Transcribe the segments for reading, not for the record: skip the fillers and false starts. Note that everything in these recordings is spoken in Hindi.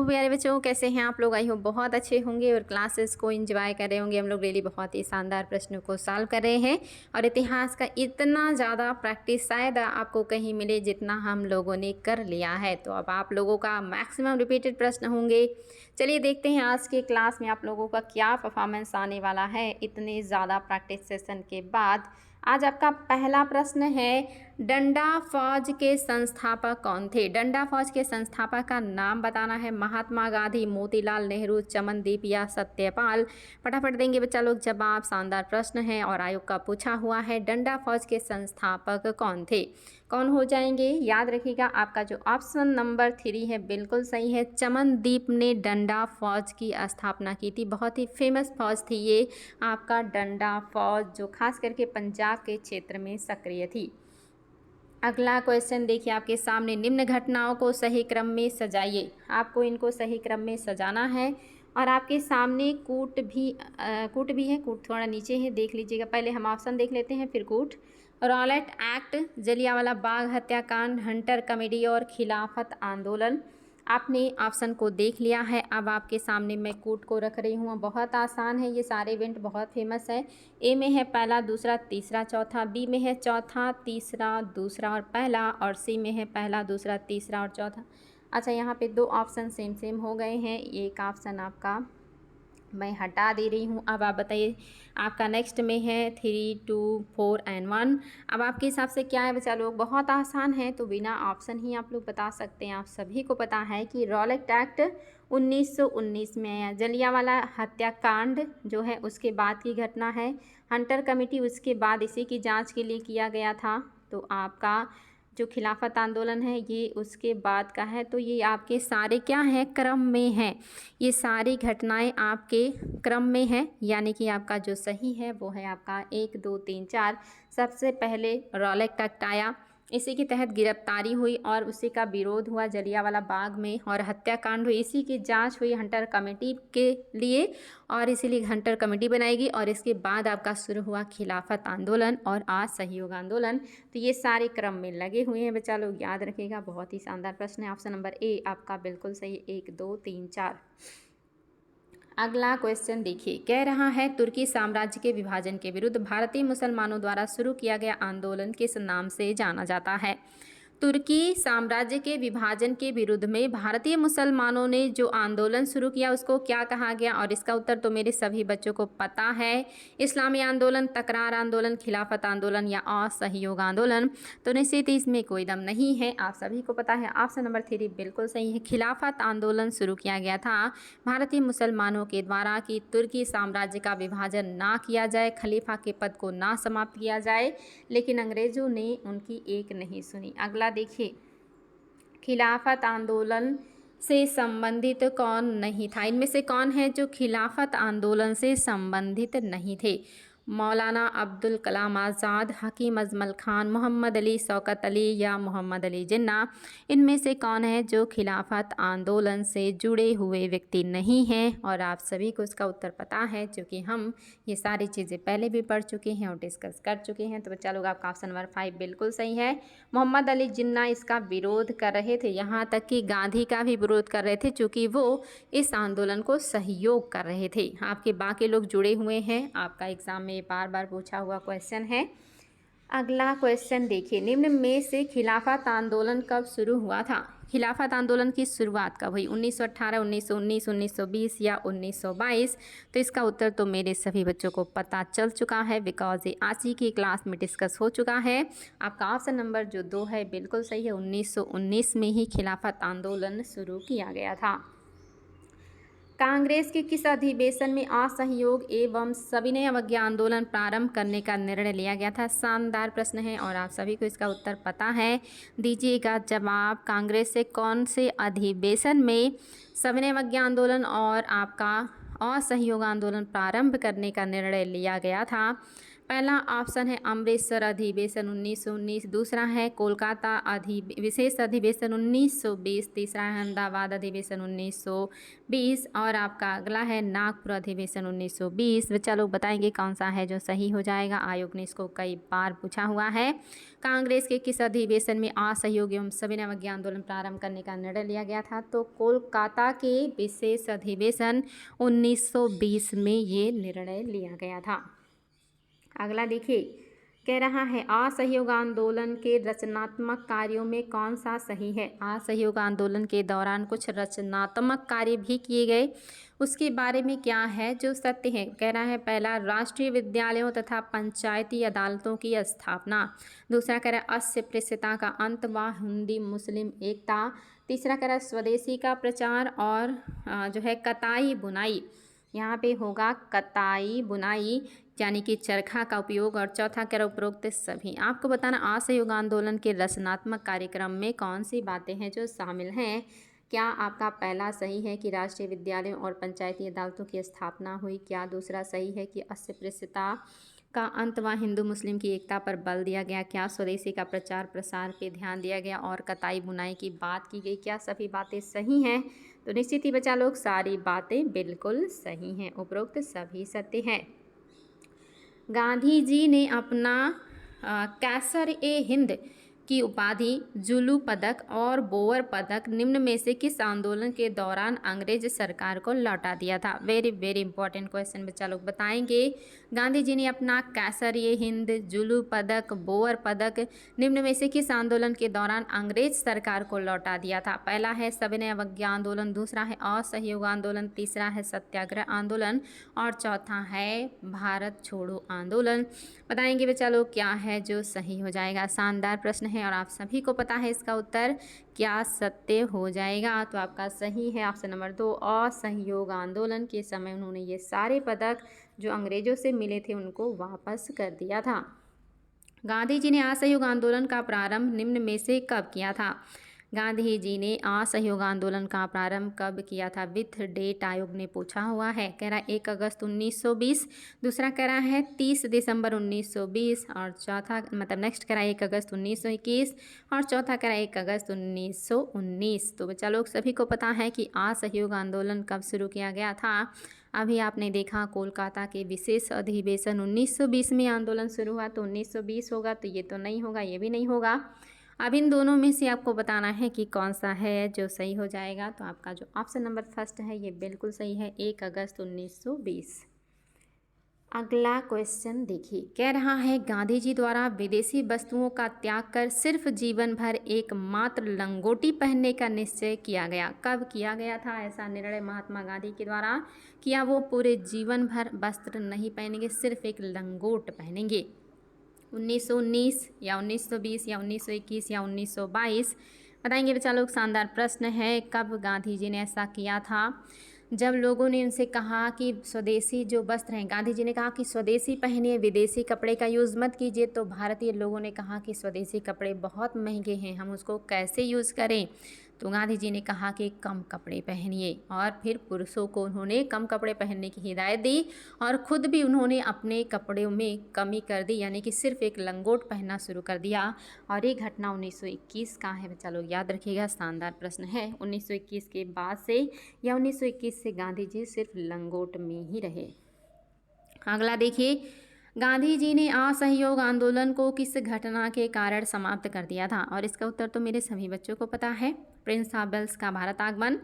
प्यारे बच्चों, कैसे हैं आप लोग? आई होप बहुत अच्छे होंगे और क्लासेस को एंजॉय कर रहे होंगे। हम लोग डेली बहुत ही शानदार प्रश्नों को सॉल्व कर रहे हैं और इतिहास का इतना ज़्यादा प्रैक्टिस शायद आपको कहीं मिले जितना हम लोगों ने कर लिया है। तो अब आप लोगों का मैक्सिमम रिपीटेड प्रश्न होंगे। चलिए देखते हैं आज के क्लास में आप लोगों का क्या परफॉर्मेंस आने वाला है इतने ज़्यादा प्रैक्टिस सेशन के बाद। आज आपका पहला प्रश्न है, डंडा फौज के संस्थापक कौन थे? डंडा फौज के संस्थापक का नाम बताना है। महात्मा गांधी, मोतीलाल नेहरू, चमनदीप या सत्यपाल? फटाफट देंगे बच्चा लोग जवाब। शानदार प्रश्न है और आयोग का पूछा हुआ है, डंडा फौज के संस्थापक कौन थे? कौन हो जाएंगे? याद रखिएगा, आपका जो ऑप्शन नंबर 3 है बिल्कुल सही है। चमनदीप ने डंडा फौज की स्थापना की थी। बहुत ही फेमस फौज थी ये आपका डंडा फौज, जो खास करके पंजाब के क्षेत्र में सक्रिय थी। अगला क्वेश्चन देखिए आपके सामने, निम्न घटनाओं को सही क्रम में सजाइए। आपको इनको सही क्रम में सजाना है और आपके सामने कूट भी है। कूट थोड़ा नीचे है, देख लीजिएगा। पहले हम ऑप्शन देख लेते हैं फिर कूट। रॉलेट एक्ट, जलियांवाला बाग हत्याकांड, हंटर कमेटी और खिलाफत आंदोलन। आपने ऑप्शन को देख लिया है। अब आपके सामने मैं कूट को रख रही हूँ। बहुत आसान है, ये सारे इवेंट बहुत फेमस है। ए में है पहला, दूसरा, तीसरा, चौथा। बी में है चौथा, तीसरा, दूसरा और पहला। और सी में है पहला, दूसरा, तीसरा और चौथा। अच्छा, यहाँ पे दो ऑप्शन सेम सेम हो गए हैं। एक ऑप्शन आपका मैं हटा दे रही हूँ। अब आप बताइए, आपका नेक्स्ट में है 3, 2, 4 एंड 1। अब आपके हिसाब से क्या है बच्चा लोग? बहुत आसान है, तो बिना ऑप्शन ही आप लोग बता सकते हैं। आप सभी को पता है कि रॉलेट एक्ट 1919 में है। जलियांवाला हत्याकांड जो है उसके बाद की घटना है। हंटर कमेटी उसके बाद इसी की जांच के लिए किया गया था। तो आपका जो खिलाफत आंदोलन है ये उसके बाद का है। तो ये आपके सारे क्या हैं? क्रम में हैं। ये सारी घटनाएं आपके क्रम में हैं, यानी कि आपका जो सही है वो है आपका 1, 2, 3, 4। सबसे पहले रॉलेट एक्ट आया, इसी के तहत गिरफ्तारी हुई और उसी का विरोध हुआ जलियांवाला बाग में, और हत्याकांड हुई, इसी की जांच हुई हंटर कमेटी के लिए और इसीलिए हंटर कमेटी बनाएगी। और इसके बाद आपका शुरू हुआ खिलाफत आंदोलन और असहयोग आंदोलन। तो ये सारे क्रम में लगे हुए हैं बच्चा लोग, याद रखिएगा। बहुत ही शानदार प्रश्न है। ऑप्शन नंबर ए आपका बिल्कुल सही, 1, 2, 3, 4। अगला क्वेश्चन देखिए, कह रहा है, तुर्की साम्राज्य के विभाजन के विरुद्ध भारतीय मुसलमानों द्वारा शुरू किया गया आंदोलन किस नाम से जाना जाता है? तुर्की साम्राज्य के विभाजन के विरुद्ध में भारतीय मुसलमानों ने जो आंदोलन शुरू किया उसको क्या कहा गया? और इसका उत्तर तो मेरे सभी बच्चों को पता है। इस्लामी आंदोलन, तकरार आंदोलन, खिलाफत आंदोलन या असहयोग आंदोलन? तो निश्चित इसमें कोई दम नहीं है, आप सभी को पता है। ऑप्शन नंबर 3 बिल्कुल सही है। खिलाफत आंदोलन शुरू किया गया था भारतीय मुसलमानों के द्वारा कि तुर्की साम्राज्य का विभाजन ना किया जाए, खलीफा के पद को ना समाप्त किया जाए, लेकिन अंग्रेजों ने उनकी एक नहीं सुनी। अगला देखिए, खिलाफत आंदोलन से संबंधित कौन नहीं था? इनमें से कौन है जो खिलाफत आंदोलन से संबंधित नहीं थे? मौलाना अब्दुल कलाम आज़ाद, हकीम अजमल खान, मोहम्मद अली शौकत अली या मोहम्मद अली जिन्ना? इनमें से कौन है जो खिलाफत आंदोलन से जुड़े हुए व्यक्ति नहीं हैं? और आप सभी को इसका उत्तर पता है, क्योंकि हम ये सारी चीज़ें पहले भी पढ़ चुके हैं और डिस्कस कर चुके हैं। तो बच्चा लोग आपका ऑप्शन नंबर 5 बिल्कुल सही है। मोहम्मद अली जिन्ना इसका विरोध कर रहे थे, यहाँ तक कि गांधी का भी विरोध कर रहे थे, चूँकि वो इस आंदोलन को सहयोग कर रहे थे। आपके बाकी लोग जुड़े हुए हैं। आपका एग्जाम में बार बार पूछा हुआ क्वेश्चन है। अगला क्वेश्चन देखिए, निम्न में से खिलाफत आंदोलन कब शुरू हुआ था? खिलाफत आंदोलन की शुरुआत कब हुई? 1918, 1919, 1920 या 1922? तो इसका उत्तर तो मेरे सभी बच्चों को पता चल चुका है, बिकॉज ये आज ही की क्लास में डिस्कस हो चुका है। आपका ऑप्शन नंबर जो 2 है बिल्कुल सही है। 1919 में ही खिलाफत आंदोलन शुरू किया गया था। कांग्रेस के किस अधिवेशन में असहयोग एवं सविनय अवज्ञा आंदोलन प्रारंभ करने का निर्णय लिया गया था? शानदार प्रश्न है और आप सभी को इसका उत्तर पता है। दीजिएगा जवाब। कांग्रेस से कौन से अधिवेशन में सविनय अवज्ञा आंदोलन और आपका असहयोग आंदोलन प्रारंभ करने का निर्णय लिया गया था? पहला ऑप्शन है अमृतसर अधिवेशन 1919, दूसरा है कोलकाता विशेष अधिवेशन 1920, तीसरा है अहमदाबाद अधिवेशन 1920 और आपका अगला है नागपुर अधिवेशन 1920। बच्चा लोग बताएंगे कौन सा है जो सही हो जाएगा। आयोग ने इसको कई बार पूछा हुआ है। कांग्रेस के किस अधिवेशन में असहयोग एवं सविनय अवज्ञा आंदोलन प्रारंभ करने का निर्णय लिया गया था? तो कोलकाता के विशेष अधिवेशन 1920 में ये निर्णय लिया गया था। अगला देखिए, कह रहा है असहयोग आंदोलन के रचनात्मक कार्यों में कौन सा सही है? असहयोग आंदोलन के दौरान कुछ रचनात्मक कार्य भी किए गए, उसके बारे में क्या है जो सत्य है? कह रहा है पहला राष्ट्रीय विद्यालयों तथा पंचायती अदालतों की स्थापना, दूसरा कह रहा है अस्पृश्यता का अंत व हिंदी मुस्लिम एकता, तीसरा कह रहा है स्वदेशी का प्रचार और जो है कताई बुनाई, यहाँ पे होगा कताई बुनाई यानी कि चरखा का उपयोग, और चौथा कह रहा उपरोक्त सभी। आपको बताना असहयोग आंदोलन के रचनात्मक कार्यक्रम में कौन सी बातें हैं जो शामिल हैं। क्या आपका पहला सही है कि राष्ट्रीय विद्यालयों और पंचायती अदालतों की स्थापना हुई? क्या दूसरा सही है कि अस्पृश्यता का अंत व हिंदू मुस्लिम की एकता पर बल दिया गया? क्या स्वदेशी का प्रचार प्रसार पे ध्यान दिया गया और कताई बुनाई की बात की गई? क्या सभी बातें सही हैं? तो निश्चित ही बच्चा लोग सारी बातें बिल्कुल सही हैं, उपरोक्त सभी सत्य हैं। गांधी जी ने अपना कैसर-ए-हिंद की उपाधि जुलू पदक और बोअर पदक निम्न में से किस आंदोलन के दौरान अंग्रेज सरकार को लौटा दिया था? वेरी वेरी इंपॉर्टेंट क्वेश्चन बच्चा लोग बताएंगे। गांधी जी ने अपना कैसर-ए-हिंद, जुलू पदक, बोअर पदक निम्न में से किस आंदोलन के दौरान अंग्रेज सरकार को लौटा दिया था? पहला है सविनय अवज्ञा आंदोलन, दूसरा है असहयोग आंदोलन, तीसरा है सत्याग्रह आंदोलन और चौथा है भारत छोड़ो आंदोलन। बताएंगे बच्चा लोग क्या है जो सही हो जाएगा। शानदार प्रश्न है और आप सभी को पता है इसका उत्तर क्या सत्य हो जाएगा। तो आपका सही है ऑप्शन नंबर 2, असहयोग आंदोलन के समय उन्होंने ये सारे पदक जो अंग्रेजों से मिले थे उनको वापस कर दिया था। गांधी जी ने असहयोग आंदोलन का प्रारंभ निम्न में से कब किया था? गांधी जी ने असहयोग आंदोलन का प्रारंभ कब किया था? विथ डेट आयोग ने पूछा हुआ है। कह रहा है 1 अगस्त 1920, दूसरा कह रहा है 30 दिसंबर 1920 और चौथा मतलब नेक्स्ट कह रहा है 1 अगस्त 1921 और चौथा कह रहा है 1 अगस्त 1919। तो बच्चा लोग सभी को पता है कि असहयोग आंदोलन कब शुरू किया गया था। अभी आपने देखा कोलकाता के विशेष अधिवेशन 1920 में आंदोलन शुरू हुआ, तो 1920 होगा, तो ये तो नहीं होगा, ये भी नहीं होगा। अब इन दोनों में से आपको बताना है कि कौन सा है जो सही हो जाएगा। तो आपका जो ऑप्शन नंबर फर्स्ट है ये बिल्कुल सही है, 1 अगस्त 1920। अगला क्वेश्चन देखिए, कह रहा है गांधी जी द्वारा विदेशी वस्तुओं का त्याग कर सिर्फ जीवन भर एकमात्र लंगोटी पहनने का निश्चय किया गया। कब किया गया था ऐसा निर्णय महात्मा गांधी के द्वारा? किया वो पूरे जीवन भर वस्त्र नहीं पहनेंगे, सिर्फ एक लंगोट पहनेंगे। 1919 या 1920 या 1921 या 1922? बताएंगे बच्चा लोग। शानदार प्रश्न है, कब गांधी जी ने ऐसा किया था? जब लोगों ने उनसे कहा कि स्वदेशी जो वस्त्र हैं, गांधी जी ने कहा कि स्वदेशी पहनिए, विदेशी कपड़े का यूज़ मत कीजिए, तो भारतीय लोगों ने कहा कि स्वदेशी कपड़े बहुत महंगे हैं, हम उसको कैसे यूज़ करें? तो गांधी जी ने कहा कि कम कपड़े पहनिए और फिर पुरुषों को उन्होंने कम कपड़े पहनने की हिदायत दी और ख़ुद भी उन्होंने अपने कपड़ों में कमी कर दी, यानी कि सिर्फ एक लंगोट पहनना शुरू कर दिया। और ये घटना 1921 का है बच्चा लोग, याद रखिएगा। शानदार प्रश्न है, 1921 के बाद से या 1921 से गांधी जी सिर्फ लंगोट में ही रहे। अगला देखिए, गांधी जी ने असहयोग आंदोलन को किस घटना के कारण समाप्त कर दिया था? और इसका उत्तर तो मेरे सभी बच्चों को पता है। प्रिंस ऑफ वेल्स का भारत आगमन,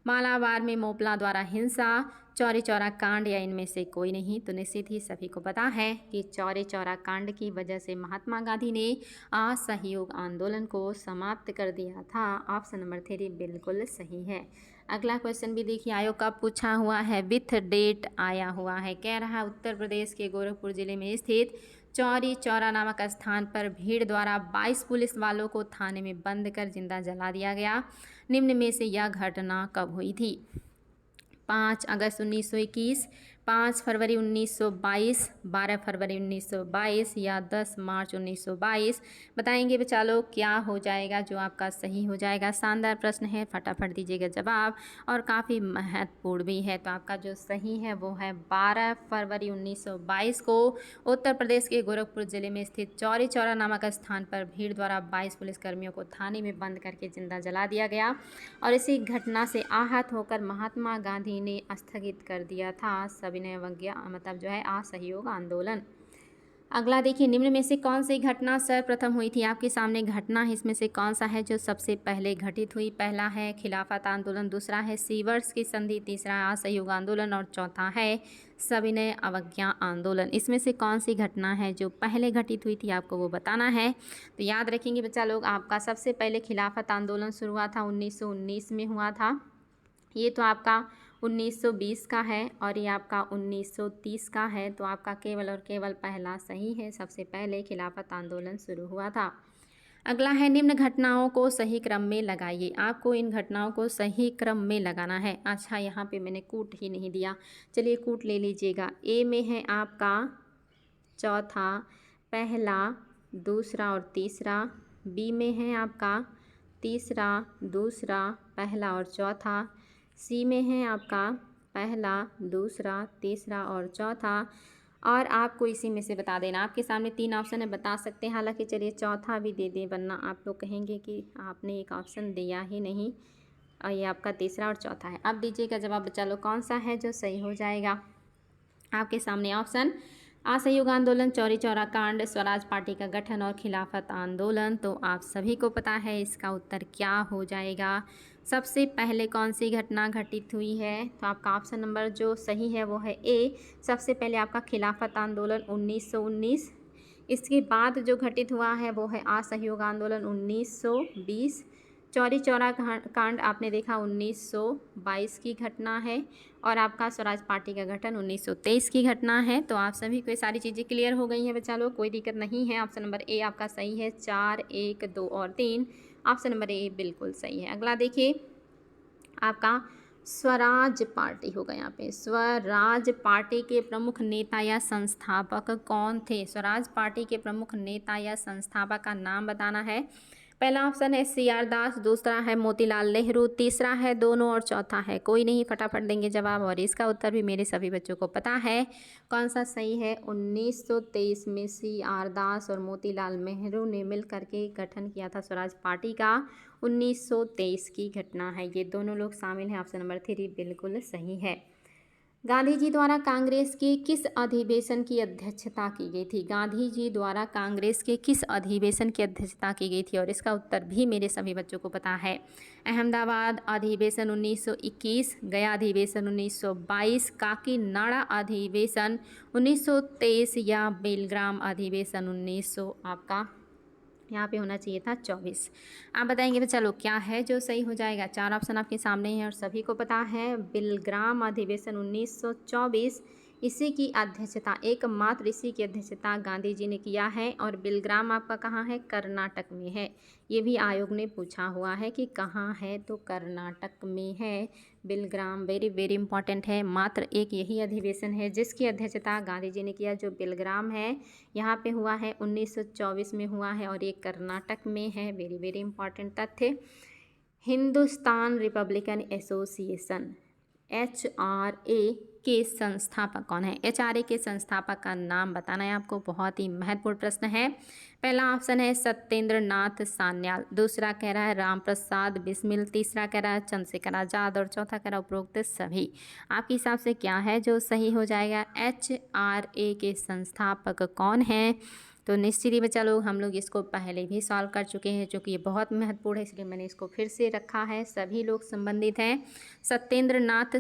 मालाबार में मोपला द्वारा हिंसा, चौरी चौरा कांड या इनमें से कोई नहीं? तो निश्चित ही सभी को पता है कि चौरी चौरा कांड की वजह से महात्मा गांधी ने असहयोग आंदोलन को समाप्त कर दिया था। ऑप्शन नंबर 3 बिल्कुल सही है। अगला क्वेश्चन भी देखिए, आयोग का पूछा हुआ है, विथ डेट आया हुआ है। कह रहा है उत्तर प्रदेश के गोरखपुर जिले में स्थित चौरी चौरा नामक स्थान पर भीड़ द्वारा 22 पुलिस वालों को थाने में बंद कर जिंदा जला दिया गया। निम्न में से यह घटना कब हुई थी? 5 अगस्त 1921, 5 फरवरी 1922, 12 फरवरी 1922 या 10 मार्च 1922? बताएंगे बच्चा लोग क्या हो जाएगा जो आपका सही हो जाएगा। शानदार प्रश्न है, फटाफट दीजिएगा जवाब और काफ़ी महत्वपूर्ण भी है। तो आपका जो सही है वो है 12 फरवरी 1922 को उत्तर प्रदेश के गोरखपुर जिले में स्थित चौरी चौरा नामक स्थान पर भीड़ द्वारा 22 पुलिसकर्मियों को थाने में बंद करके जिंदा जला दिया गया और इसी घटना से आहत होकर महात्मा गांधी ने स्थगित कर दिया था सविनय अवज्ञा मतलब जो है असहयोग आंदोलन। अगला देखिए, निम्न में से कौन सी घटना सर्वप्रथम हुई थी? आपके सामने घटना है, इसमें से कौन सा है जो सबसे पहले घटित हुई? पहला है खिलाफत आंदोलन, दूसरा है सीवर्स की संधि, तीसरा है असहयोग आंदोलन और चौथा है सविनय अवज्ञा आंदोलन। इसमें से कौन सी घटना है जो पहले घटित हुई थी, आपको वो बताना है। तो याद रखेंगे बच्चा लोग, आपका सबसे पहले खिलाफत आंदोलन शुरू हुआ था 1919 में हुआ था। ये तो आपका 1920 का है और ये आपका 1930 का है। तो आपका केवल और केवल पहला सही है, सबसे पहले खिलाफत आंदोलन शुरू हुआ था। अगला है निम्न घटनाओं को सही क्रम में लगाइए। आपको इन घटनाओं को सही क्रम में लगाना है। अच्छा, यहाँ पे मैंने कूट ही नहीं दिया, चलिए कूट ले लीजिएगा। ए में है आपका चौथा, पहला, दूसरा और तीसरा। बी में है आपका तीसरा, दूसरा, पहला और चौथा। सी में है आपका पहला, दूसरा, तीसरा और चौथा। और आपको इसी में से बता देना, आपके सामने 3 ऑप्शन है, बता सकते हैं। हालांकि चलिए चौथा भी दे दें, वरना आप लोग कहेंगे कि आपने एक ऑप्शन दिया ही नहीं। और ये आपका तीसरा और चौथा है। अब दीजिएगा जवाब बच्चा लोग, कौन सा है जो सही हो जाएगा। आपके सामने ऑप्शन असहयोग आंदोलन, चौरी चौरा कांड, स्वराज पार्टी का गठन और खिलाफत आंदोलन। तो आप सभी को पता है इसका उत्तर क्या हो जाएगा। सबसे पहले कौन सी घटना घटित हुई है? तो आपका ऑप्शन नंबर जो सही है वो है ए। सबसे पहले आपका खिलाफत आंदोलन 1919। इसके बाद जो घटित हुआ है वो है असहयोग आंदोलन 1920। चौरी चौरा कांड आपने देखा 1922 की घटना है और आपका स्वराज पार्टी का गठन 1923 की घटना है। तो आप सभी को ये सारी चीज़ें क्लियर हो गई हैं बच्चा लोग, कोई दिक्कत नहीं है। ऑप्शन नंबर ए आपका सही है। 4, 1, 2 और 3, ऑप्शन नंबर ए बिल्कुल सही है। अगला देखिए, आपका स्वराज पार्टी होगा यहाँ पे। स्वराज पार्टी के प्रमुख नेता या संस्थापक कौन थे? स्वराज पार्टी के प्रमुख नेता या संस्थापक का नाम बताना है। पहला ऑप्शन है CR दास, दूसरा है मोतीलाल नेहरू, तीसरा है दोनों और चौथा है कोई नहीं। फटाफट देंगे जवाब और इसका उत्तर भी मेरे सभी बच्चों को पता है कौन सा सही है। 1923 में CR दास और मोतीलाल नेहरू ने मिल करके गठन किया था स्वराज पार्टी का। 1923 की घटना है, ये दोनों लोग शामिल हैं। ऑप्शन नंबर 3 बिल्कुल सही है। गांधी जी द्वारा कांग्रेस के किस अधिवेशन की अध्यक्षता की गई थी? गांधी जी द्वारा कांग्रेस के किस अधिवेशन की अध्यक्षता की गई थी? और इसका उत्तर भी मेरे सभी बच्चों को पता है। अहमदाबाद अधिवेशन 1921, गया अधिवेशन 1922, काकीनाडा अधिवेशन 1923 या बेलग्राम अधिवेशन 1900 आपका यहाँ पे होना चाहिए था 24। आप बताएंगे बच्चा लोग क्या है जो सही हो जाएगा। 4 ऑप्शन आपके सामने हैं और सभी को पता है। बेलग्राम अधिवेशन 1924, इसी की अध्यक्षता, एकमात्र इसी की अध्यक्षता गांधी जी ने किया है। और बेलग्राम आपका कहाँ है? कर्नाटक में है। ये भी आयोग ने पूछा हुआ है कि कहाँ है, तो कर्नाटक में है बेलग्राम। वेरी वेरी इंपॉर्टेंट है। मात्र एक यही अधिवेशन है जिसकी अध्यक्षता गांधी जी ने किया, जो बेलग्राम है, यहाँ पे हुआ है 1924 में हुआ है और ये कर्नाटक में है। वेरी वेरी इंपॉर्टेंट तथ्य। हिंदुस्तान रिपब्लिकन एसोसिएशन HRA के संस्थापक कौन है? HRA के संस्थापक का नाम बताना है आपको, बहुत ही महत्वपूर्ण प्रश्न है। पहला ऑप्शन है सत्येंद्र नाथ सान्याल, दूसरा कह रहा है राम प्रसाद बिस्मिल, तीसरा कह रहा है चंद्रशेखर आजाद और चौथा कह रहा है उपरोक्त सभी। आपके हिसाब से क्या है जो सही हो जाएगा? HRA के संस्थापक कौन है? तो निश्चित ही बच्चा लोग, हम लोग इसको पहले भी सॉल्व कर चुके हैं, क्योंकि ये बहुत महत्वपूर्ण है, इसलिए मैंने इसको फिर से रखा है। सभी लोग संबंधित हैं। सचिंद्र नाथ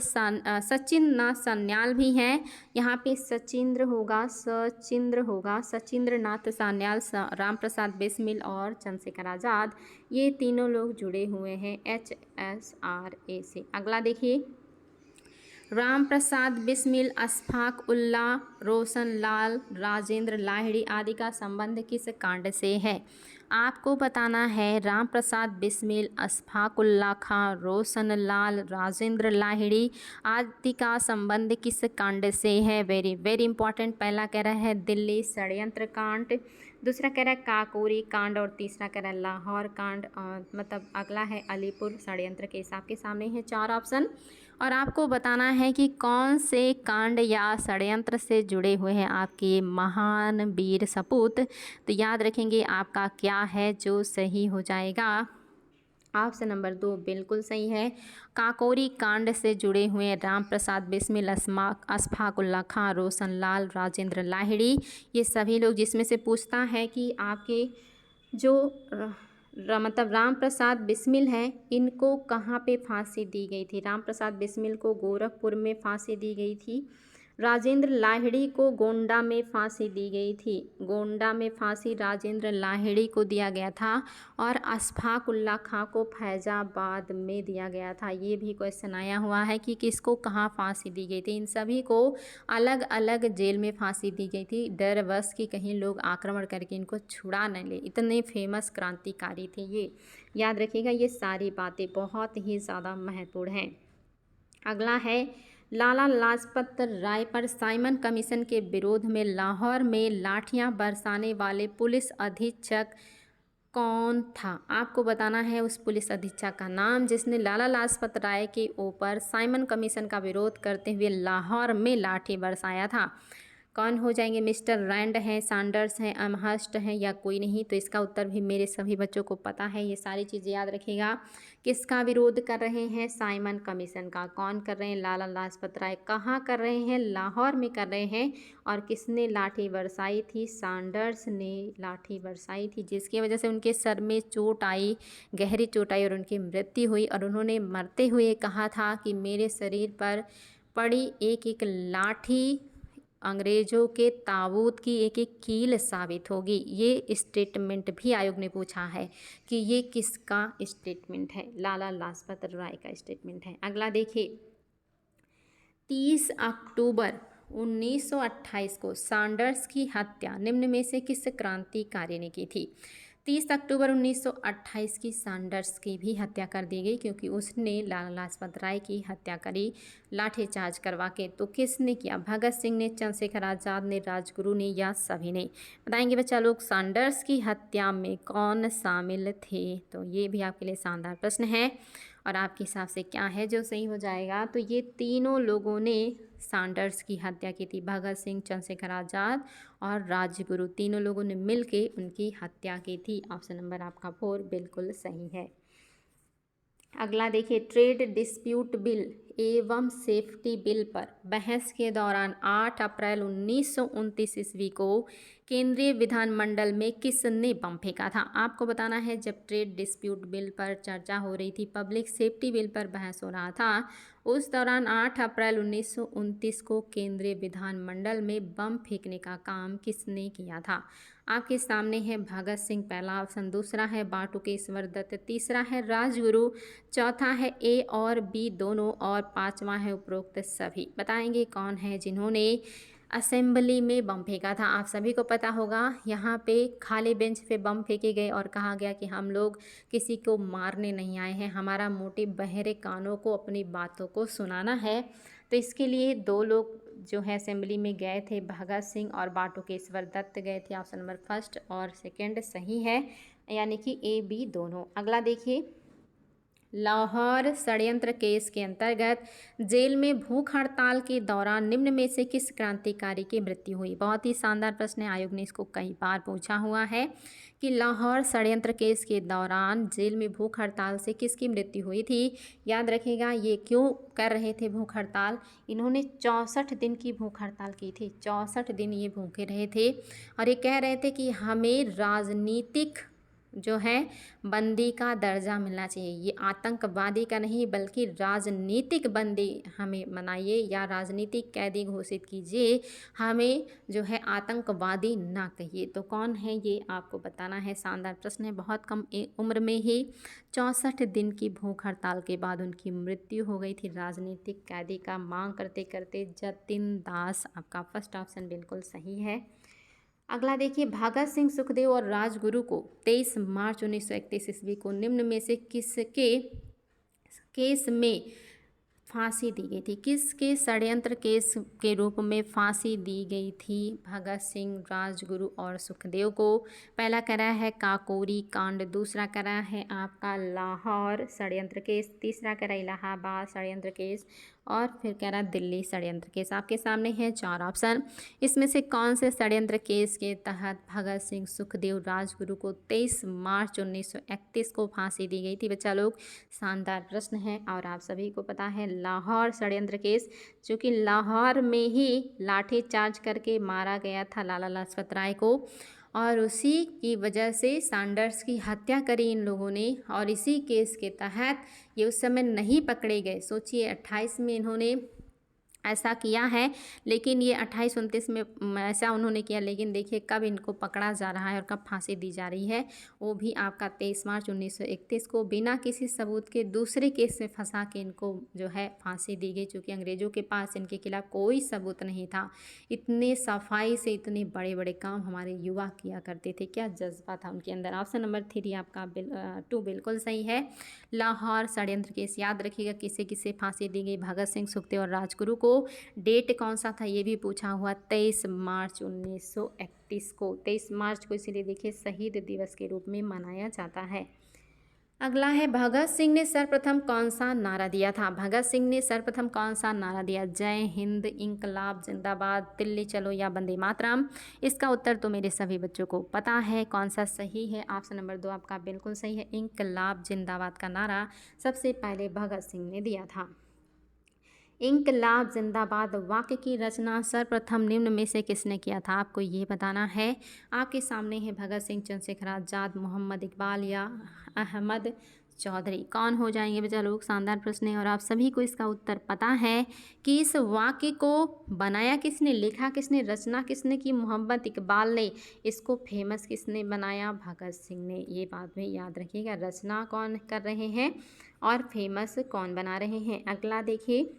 सान्याल भी हैं यहाँ पे। सचिंद्र होगा, सचिंद्र नाथ सान्याल, राम प्रसाद बिस्मिल और चंद्रशेखर आज़ाद, ये तीनों लोग जुड़े हुए हैं HSRA से। अगला देखिए, राम प्रसाद बिस्मिल, अशफाक उल्लाह, रोशन लाल, राजेंद्र लाहिड़ी आदि का संबंध किस कांड से है? आपको बताना है राम प्रसाद बिस्मिल, अशफाकुल्ला खां, रोशन लाल, राजेंद्र लाहिड़ी आदि का संबंध किस कांड से है। Very very important. पहला कह रहा है दिल्ली षड्यंत्र कांड, दूसरा कह रहा है काकोरी कांड और तीसरा कह रहा है लाहौर कांड। मतलब अगला है अलीपुर षड्यंत्र केस। आपके सामने है 4 ऑप्शन और आपको बताना है कि कौन से कांड या षड्यंत्र से जुड़े हुए हैं आपके महान वीर सपूत। तो याद रखेंगे आपका क्या है जो सही हो जाएगा। ऑप्शन नंबर 2 बिल्कुल सही है। काकोरी कांड से जुड़े हुए राम प्रसाद बिस्मिल, अशफाकुल्ला खां, रोशन लाल, राजेंद्र लाहिड़ी, ये सभी लोग जिसमें से पूछता है कि आपके जो मतलब राम प्रसाद बिस्मिल हैं इनको कहाँ पे फांसी दी गई थी। राम प्रसाद बिस्मिल को गोरखपुर में फांसी दी गई थी। राजेंद्र लाहिड़ी को गोंडा में फांसी दी गई थी। गोंडा में फांसी राजेंद्र लाहिड़ी को दिया गया था और अशफाकुल्ला खां को फैजाबाद में दिया गया था। ये भी क्वेश्चन आया हुआ है कि किसको कहाँ फांसी दी गई थी। इन सभी को अलग अलग जेल में फांसी दी गई थी, डरवश कि कहीं लोग आक्रमण करके इनको छुड़ा न ले। इतने फेमस क्रांतिकारी थे ये, याद रखिएगा। ये सारी बातें बहुत ही ज़्यादा महत्वपूर्ण हैं। अगला है लाला लाजपत राय पर साइमन कमीशन के विरोध में लाहौर में लाठियां बरसाने वाले पुलिस अधीक्षक कौन था। आपको बताना है उस पुलिस अधीक्षक का नाम जिसने लाला लाजपत राय के ऊपर साइमन कमीशन का विरोध करते हुए लाहौर में लाठी बरसाया था। कौन हो जाएंगे। मिस्टर रैंड हैं, सैंडर्स हैं, अमहर्स्ट हैं या कोई नहीं। तो इसका उत्तर भी मेरे सभी बच्चों को पता है। ये सारी चीज़ें याद रखिएगा। किसका विरोध कर रहे हैं। साइमन कमीशन का। कौन कर रहे हैं। लाला लाजपत राय। कहाँ कर रहे हैं। लाहौर में कर रहे हैं। और किसने लाठी बरसाई थी। सैंडर्स ने लाठी बरसाई थी, जिसकी वजह से उनके सर में चोट आई, गहरी चोट आई और उनकी मृत्यु हुई। और उन्होंने मरते हुए कहा था कि मेरे शरीर पर पड़ी एक एक लाठी अंग्रेज़ों के ताबूत की एक एक कील साबित होगी। ये स्टेटमेंट भी आयोग ने पूछा है कि ये किसका स्टेटमेंट है। लाला लाजपत राय का स्टेटमेंट है। अगला देखिए, 30 अक्टूबर 1928 को सैंडर्स की हत्या निम्न में से किस क्रांतिकारी ने की थी। 30 अक्टूबर 1928 की सैंडर्स की भी हत्या कर दी गई क्योंकि उसने लाला लाजपत राय की हत्या करी लाठीचार्ज करवा के। तो किसने किया। भगत सिंह ने, चंद्रशेखर आज़ाद ने, राजगुरु ने या सभी ने। बताएंगे बच्चा लोग सैंडर्स की हत्या में कौन शामिल थे। तो ये भी आपके लिए शानदार प्रश्न है और आपके हिसाब से क्या है जो सही हो जाएगा। तो ये तीनों लोगों ने सैंडर्स की हत्या की थी। भगत सिंह, चंद्रशेखर आज़ाद और राजगुरु, तीनों लोगों ने मिलके उनकी हत्या की थी। ऑप्शन नंबर आपका 4 बिल्कुल सही है। अगला देखिए, ट्रेड डिस्प्यूट बिल एवं सेफ्टी बिल पर बहस के दौरान 8 अप्रैल 1929 ईस्वी को केंद्रीय विधानमंडल में किसने बम फेंका था। आपको बताना है जब ट्रेड डिस्प्यूट बिल पर चर्चा हो रही थी, पब्लिक सेफ्टी बिल पर बहस हो रहा था, उस दौरान 8 अप्रैल 1929 को केंद्रीय विधानमंडल में बम फेंकने का काम किसने किया था। आपके सामने है भगत सिंह पहला ऑप्शन, दूसरा है बाटुकेश्वर दत्त, तीसरा है राजगुरु, चौथा है ए और बी दोनों और पांचवा है उपरोक्त सभी। बताएंगे कौन है जिन्होंने असेंबली में बम फेंका था। आप सभी को पता होगा यहाँ पे खाली बेंच पे बम फेंके गए और कहा गया कि हम लोग किसी को मारने नहीं आए हैं, हमारा मोटिव बहरे कानों को अपनी बातों को सुनाना है। तो इसके लिए 2 लोग जो है असेंबली में गए थे, भगत सिंह और बाटुकेश्वर दत्त गए थे। ऑप्शन नंबर 1 और 2 सही है, यानी कि ए बी दोनों। अगला देखिए, लाहौर षड्यंत्र केस के अंतर्गत जेल में भूख हड़ताल के दौरान निम्न में से किस क्रांतिकारी की मृत्यु हुई। बहुत ही शानदार प्रश्न है, आयोग ने इसको कई बार पूछा हुआ है कि लाहौर षड्यंत्र केस के दौरान जेल में भूख हड़ताल से किसकी मृत्यु हुई थी। याद रखिएगा ये क्यों कर रहे थे भूख हड़ताल। इन्होंने 64 दिन की भूख हड़ताल की थी। 64 दिन ये भूखे रहे थे और ये कह रहे थे कि हमें राजनीतिक जो है बंदी का दर्जा मिलना चाहिए। ये आतंकवादी का नहीं बल्कि राजनीतिक बंदी हमें बनाइए या राजनीतिक कैदी घोषित कीजिए, हमें जो है आतंकवादी ना कहिए। तो कौन है ये आपको बताना है। शानदार प्रश्न है। बहुत कम उम्र में ही 64 दिन की भूख हड़ताल के बाद उनकी मृत्यु हो गई थी राजनीतिक कैदी का मांग करते करते। जतिन दास आपका फर्स्ट ऑप्शन बिल्कुल सही है। अगला देखिए, भगत सिंह, सुखदेव और राजगुरु को 23 मार्च 1931 ईस्वी को निम्न में से किसके केस में फांसी दी गई थी? किसके षड्यंत्र केस के रूप में फांसी दी गई थी भगत सिंह, राजगुरु और सुखदेव को? पहला करा है काकोरी कांड, दूसरा करा है आपका लाहौर षड्यंत्र केस, तीसरा करा इलाहाबाद षड्यंत्र केस और फिर कह रहा दिल्ली षड्यंत्र केस। आपके सामने है 4 ऑप्शन। इसमें से कौन से षड्यंत्र केस के तहत भगत सिंह, सुखदेव, राजगुरु को 23 मार्च 1931 को फांसी दी गई थी? बच्चा लोग, शानदार प्रश्न है और आप सभी को पता है लाहौर षड्यंत्र केस, चूँकि लाहौर में ही लाठी चार्ज करके मारा गया था लाला लाजपत राय को और उसी की वजह से सैंडर्स की हत्या करी इन लोगों ने और इसी केस के तहत ये उस समय नहीं पकड़े गए। सोचिए 28 में इन्होंने ऐसा किया है, लेकिन ये 28-29 में ऐसा उन्होंने किया, लेकिन देखिए कब इनको पकड़ा जा रहा है और कब फांसी दी जा रही है, वो भी आपका 23 मार्च 1931 को बिना किसी सबूत के दूसरे केस में फंसा के इनको जो है फांसी दी गई, क्योंकि अंग्रेज़ों के पास इनके खिलाफ कोई सबूत नहीं था। इतने सफाई से इतने बड़े बड़े काम हमारे युवा किया करते थे, क्या जज्बा था उनके अंदर। ऑप्शन नंबर 3 आपका 2 बिल्कुल सही है। लाहौर षड्यंत्र केस याद रखिएगा, किसे किसे फांसी दी गई? भगत सिंह, सुखदेव और राजगुरु को। डेट कौन सा था ये भी पूछा हुआ, 23 मार्च 1931 को। 23 मार्च को इसीलिए देखिए शहीद दिवस के रूप में मनाया जाता है। अगला है, भगत सिंह ने सर्वप्रथम कौन सा नारा दिया था? भगत सिंह ने सर्वप्रथम कौन सा नारा दिया? जय हिंद, इंकलाब जिंदाबाद, दिल्ली चलो या वंदे मातरम? इसका उत्तर तो मेरे सभी बच्चों को पता है, कौन सा सही है? ऑप्शन नंबर 2 आपका बिल्कुल सही है। इंकलाब जिंदाबाद का नारा सबसे पहले भगत सिंह ने दिया था। इंकलाब जिंदाबाद वाक्य की रचना सर्वप्रथम निम्न में से किसने किया था? आपको ये बताना है। आपके सामने है भगत सिंह, चंद्रशेखर आज़ाद, मोहम्मद इकबाल या अहमद चौधरी। कौन हो जाएंगे बच्चा लोग? शानदार प्रश्न है और आप सभी को इसका उत्तर पता है कि इस वाक्य को बनाया किसने, लिखा किसने, रचना किसने की? मोहम्मद इकबाल ने। इसको फेमस किसने बनाया? भगत सिंह ने। ये बात में याद रखिएगा, रचना कौन कर रहे हैं और फेमस कौन बना रहे हैं। अगला देखिए,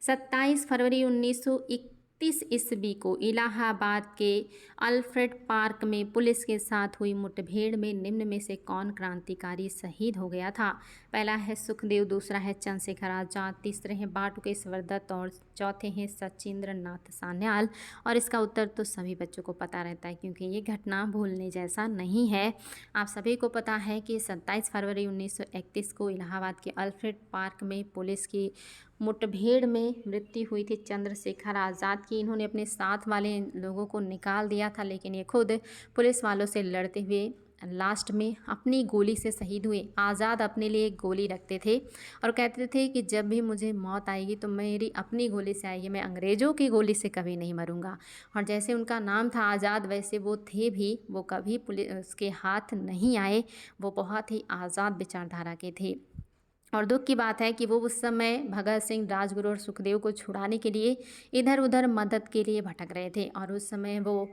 27 फरवरी 1931 ईस्वी को इलाहाबाद के अल्फ्रेड पार्क में पुलिस के साथ हुई मुठभेड़ में निम्न में से कौन क्रांतिकारी शहीद हो गया था? पहला है सुखदेव, दूसरा है चंद्रशेखर आज़ाद, तीसरे हैं बाटुकेश्वर दत्त और चौथे हैं सचिंद्र नाथ सान्याल। और इसका उत्तर तो सभी बच्चों को पता रहता है, क्योंकि ये घटना भूलने जैसा नहीं है। आप सभी को पता है कि 27 फरवरी 1931 को इलाहाबाद के अल्फ्रेड पार्क में पुलिस की मुठभेड़ में मृत्यु हुई थी चंद्रशेखर आज़ाद की। इन्होंने अपने साथ वाले लोगों को निकाल दिया था, लेकिन ये खुद पुलिस वालों से लड़ते हुए लास्ट में अपनी गोली से शहीद हुए। आज़ाद अपने लिए एक गोली रखते थे और कहते थे कि जब भी मुझे मौत आएगी तो मेरी अपनी गोली से आएगी, मैं अंग्रेज़ों की गोली से कभी नहीं मरूंगा। और जैसे उनका नाम था आज़ाद, वैसे वो थे भी, वो कभी पुलिस के हाथ नहीं आए। वो बहुत ही आज़ाद विचारधारा के थे। और दुख की बात है कि वो उस समय भगत सिंह, राजगुरु और सुखदेव को छुड़ाने के लिए इधर उधर मदद के लिए भटक रहे थे। और उस समय वो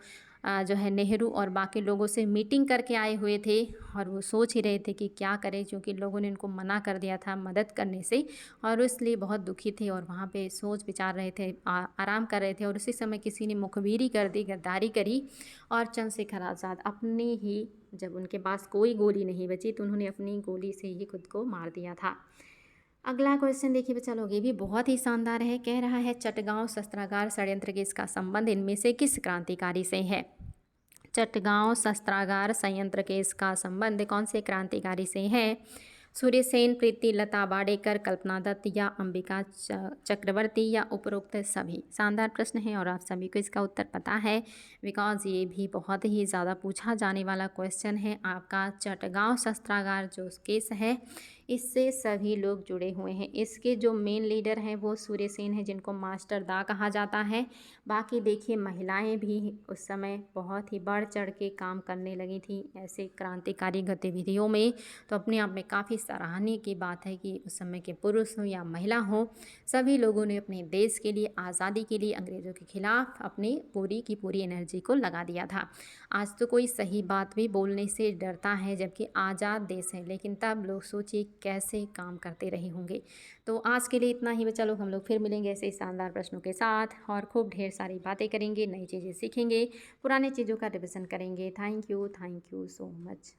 जो है नेहरू और बाकी लोगों से मीटिंग करके आए हुए थे और वो सोच ही रहे थे कि क्या करें, क्योंकि लोगों ने इनको मना कर दिया था मदद करने से और इसलिए बहुत दुखी थे और वहाँ पे सोच विचार रहे थे, आराम कर रहे थे। और उसी समय किसी ने मुखबिरी कर दी, गद्दारी करी और चंद्रशेखर आज़ाद अपनी ही, जब उनके पास कोई गोली नहीं बची तो उन्होंने अपनी गोली से ही खुद को मार दिया था। अगला क्वेश्चन देखिए बच्चा लोग, ये भी बहुत ही शानदार है। कह रहा है चटगांव शस्त्रागार षड्यंत्र के इसका संबंध इनमें से किस क्रांतिकारी से है? चटगांव शस्त्रागार संयंत्र के इसका संबंध कौन से क्रांतिकारी से है? सूर्यसेन, प्रीति लता वाडेकर, कल्पना दत्त या अंबिका चक्रवर्ती या उपरोक्त सभी? शानदार प्रश्न है और आप सभी को इसका उत्तर पता है, बिकॉज ये भी बहुत ही ज़्यादा पूछा जाने वाला क्वेश्चन है। आपका चटगांव शस्त्रागार जो केस है, इससे सभी लोग जुड़े हुए हैं। इसके जो मेन लीडर हैं वो सूर्यसेन हैं, जिनको मास्टर दा कहा जाता है। बाकी देखिए महिलाएं भी उस समय बहुत ही बढ़ चढ़ के काम करने लगी थी ऐसे क्रांतिकारी गतिविधियों में। तो अपने आप में काफ़ी सराहनीय की बात है कि उस समय के पुरुष हों या महिला हों, सभी लोगों ने अपने देश के लिए, आज़ादी के लिए अंग्रेज़ों के खिलाफ अपनी पूरी की पूरी एनर्जी को लगा दिया था। आज तो कोई सही बात भी बोलने से डरता है, जबकि आज़ाद देश है, लेकिन तब लोग सोचिए कैसे काम करते रहे होंगे। तो आज के लिए इतना ही बच्चा लोग, हम लोग फिर मिलेंगे ऐसे ही शानदार प्रश्नों के साथ और खूब ढेर सारी बातें करेंगे, नई चीज़ें सीखेंगे, पुरानी चीज़ों का रिविज़न करेंगे। Thank you so much.